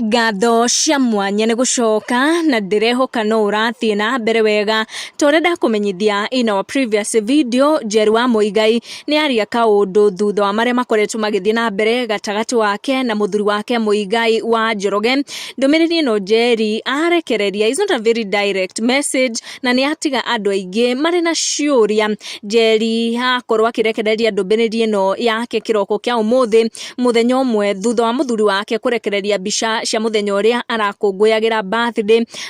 Ngatho cia mwanya ni gucoka na ndirehoka no urathie na mbere wega torenda kumenyithia in our previous video Njeri wa Muigai ni aria kaundu thutha wa maria makoretwo magithie na mbere gatagati wake na muthuri wake Muigai wa Njoroge. Ndumiriri no Njeri arekereria is not a very direct message na ni atiga andu aingi mari na ciuria. Njeri akorwo akirekereria ndumiriri no yake kiroko kia umuthi muthenya umwe thutha wa muthuri wake kurekereria bica cia muthenya uria arakungũyagira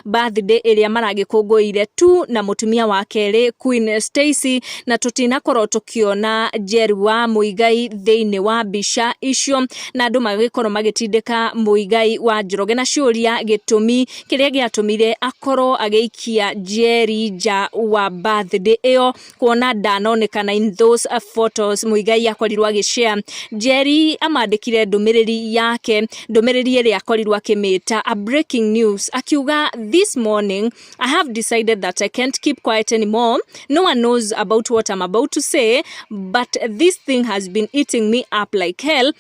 birthday iria maragikũngũire tu na mutumia wake ri Queen Stacy, na tutinakorwo tukiona Njeri wa Muigai thiini wa bica icio na andu magikorwo magitindika Muigai wa Njoroge na ciuria gitumi kiria giatumire akorwo ageikia Njeri nja wa birthday iyo kuona ndanonekana in those photos Muigai akorirwo agishare. Njeri amandikire ndumiriri yake, ndumiriri iria akorirwo akimita a breaking news akiuga, this morning I have decided that I can't keep quiet anymore. No one knows about what I'm about to say, but this thing has been eating me up like hell.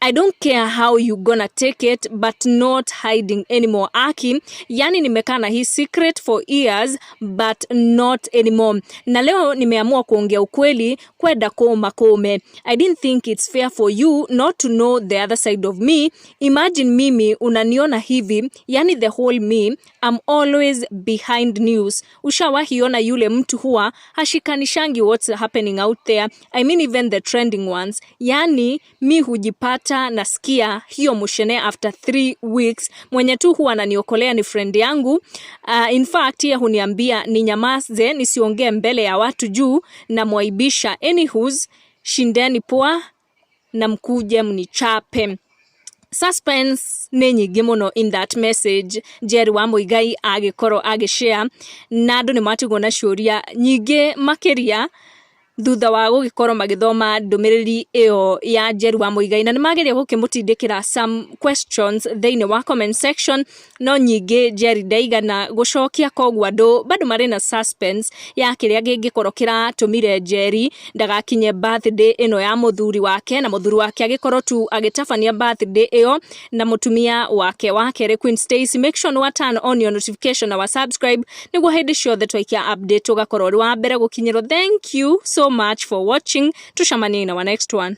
I don't care how you gonna take it, but not hiding anymore. Aki, yani nimekaa na hii secret for years, but not anymore. Na leo nimeamua kuongea ukweli, kwenda kome. I didn't think it's fair for you not to know the other side of me. Imagine mimi unaniona hivi, yani the whole me, I'm always behind news. Ushawahiona yule mtu huwa hashikanishangi what's happening out there. I mean even the trending ones. Yani mi hujipata nasikia hiyo mushene after 3 weeks. Mwenye tu huwa ananiokolea ni friend yangu. In fact yeye huniambia ni nyamaze nisiongee mbele ya watu juu na mwaibisha. Anywho's, shindeni poa na mkuje mnichape. Suspense ni nyingi muno in that message Njeri wa Muigai agikorwo agishare na andu ni matigwo na ciuria nyingi makiria thutha wa gugikorwo magithoma ndumiriri iyo ya Njeri wa Muigai na nimageria gukimutindikira some questions thiini wa comment section, no nyingi Njeri ndaigana gucokia kogwa andu bado mari na suspense ya kiria gingikorwo kiratumire Njeri ndagakinye birthday ino ya muthuri wake, na muthuri wake agikorwo tu agitabania birthday iyo na mutumia wake ri Queen Stacy. Make sure no turn on your notification na subscribe niguo hindi ciothe twaikia update ugakorwo ri wa mbere gukinyirwo. Thank you so much for watching. Tushamanie in our next one.